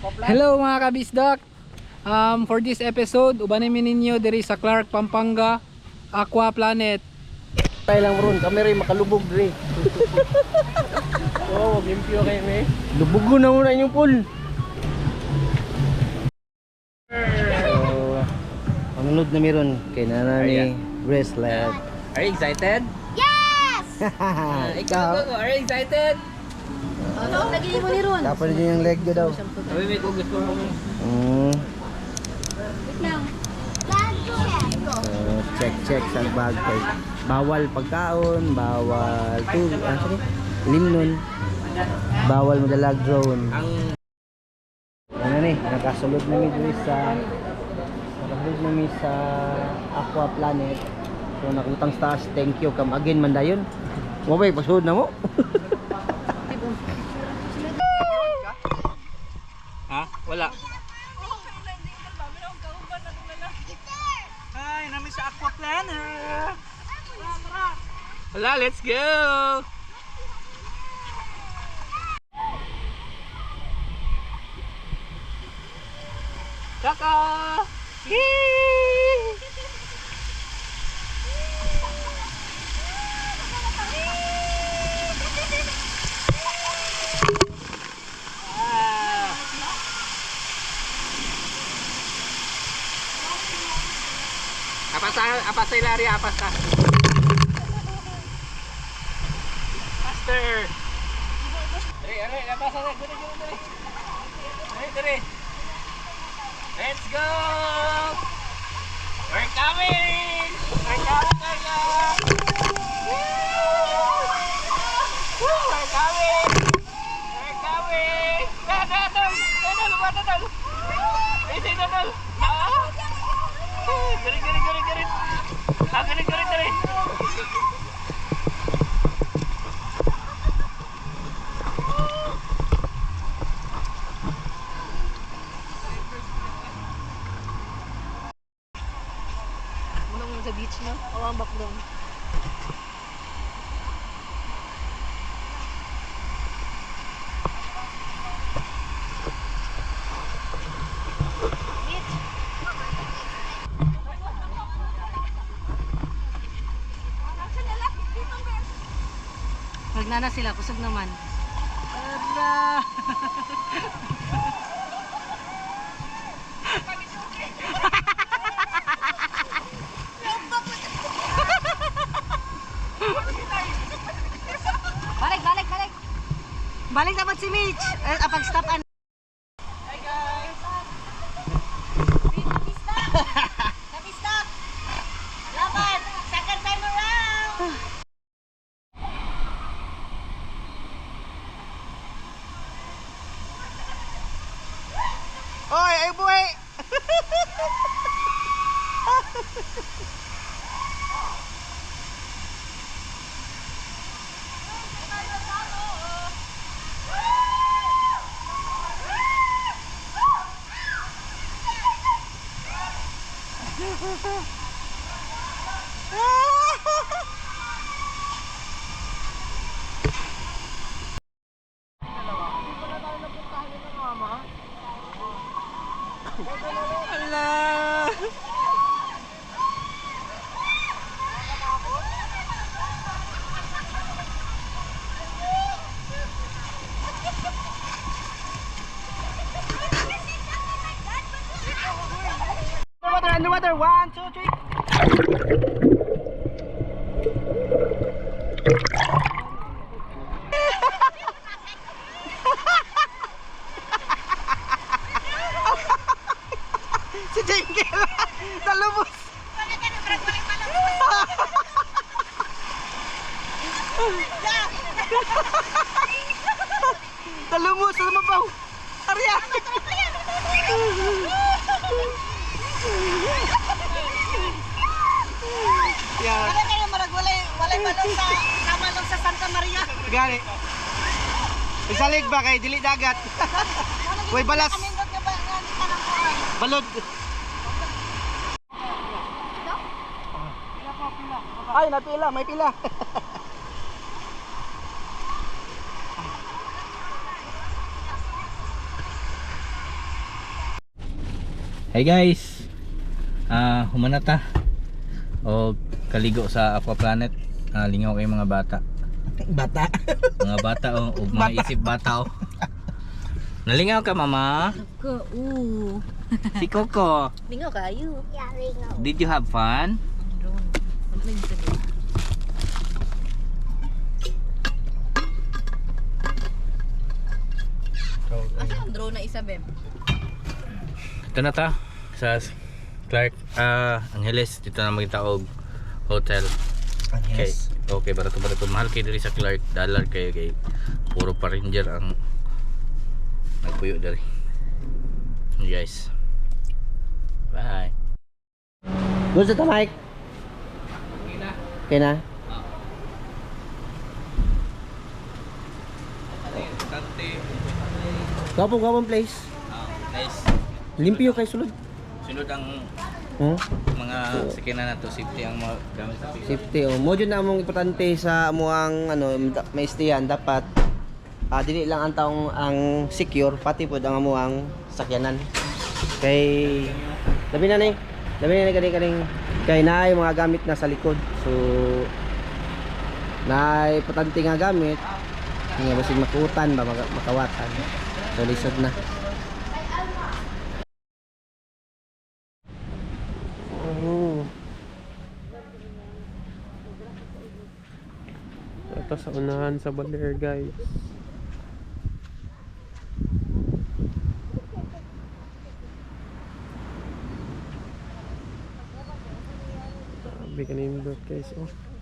Hello mga kabisdak. For this episode, ubanin ninyo diri sa Clark, Pampanga, Aqua Planet. Tayo lang ron, kami rin makalubog rin. Oo, limpyo kayo eh. Lubog na muna yung pool. Panunod na meron kay nanay bracelet. Are you excited? Yes! Ikaw, are you excited? Ano? Lagi mo ni Ron. Dapat din yung leg daw. Sabi may kung gusto mo. Wait lang. Check sa bag kay bawal pagkaon, bawal tulog, limnon, bawal madalag drone. Ano ni, nakasulod namin sa Aqua Planet. So nakutang stars, thank you, come again man dayon. Wabay pasulod na mo. Ha? Wala. Hi, namin sa Aqua Planet. Wala, let's go. Kaka! Apa sa Ilaria, apa sa? Master! Ari, apa sa? Dali. Let's go! We're coming! We're coming! Woo! We're coming! We're coming! Dadal! Isi dadal! Garit! Garit! Muna sa beach na. Awang background. Nagnana sila, kusog naman. Ala! Balik! Balik dapat si Mitch. Pag-stop an. Hi guys! Stop! Laban! Second time around! Oy, ay buhay! Ala! Underwater, 1, 2, 3. Si Jingle! Talubos! Talubos! Sa mabaw! Arya! Yan. Wala kayo walay balon sa kamalong sa Santa Maria. Gani. Isalig ba kay dili dagat? Way balas. Kamindot nga ba nga ni kanang kuan. Balod. Ay, napila, may pila. Hey guys, humanata o kaligo sa Aqua Planet. Lingaw kayo mga bata. Bata. Mga bata o mga isip bata o. Nalingaw ka mama? Ko, Si Coco, Lingaw kayo. Yeah, lingaw. did you have fun? Asa ang drone na isa, Beb? Ito na ta sa Clark Angeles. Dito na magtaog hotel. Okay. Okay, barato mahal kayo diri sa Clark. Dollar kayo kay puro pa ranger ang nagpuyo diri. Guys. Bye. Gusto ta Mike? Okay na? Gawang place. Nice. Limpyo kay sulod. Sunod ang Hmm? mga sakyanan nato, safety ang mga gamit sa pila. Safety oh. Mo jud na among importante sa amuang ano may stayan dapat dili lang ang taong ang secure pati pud ang amuang sakyanan. Kay labi na kaning kay naay mga gamit na sa likod. So naay importante nga gamit nga basig makutan ba makawatan. So lisod na. Ito sa unahan sa Baler guys. Sabi ka na yung guys oh.